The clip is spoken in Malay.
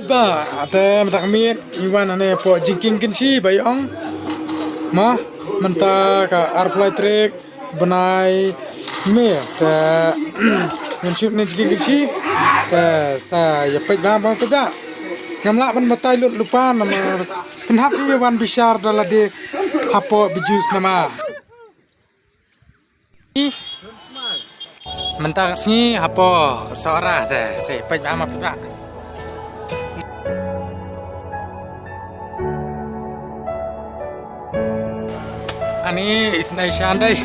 ba ate matak mi iwan ane po jingking kinsi bayong ma menta ka arplay trek benai me te mensyuk ne jingking kinsi te sa ya pej ba ba ba ngamla ban batai lut lupa nama penhap ni wan bishar dalade hapo bijus nama mentak sengi hapo seorang se pej ba ma ba Ani isnai shandai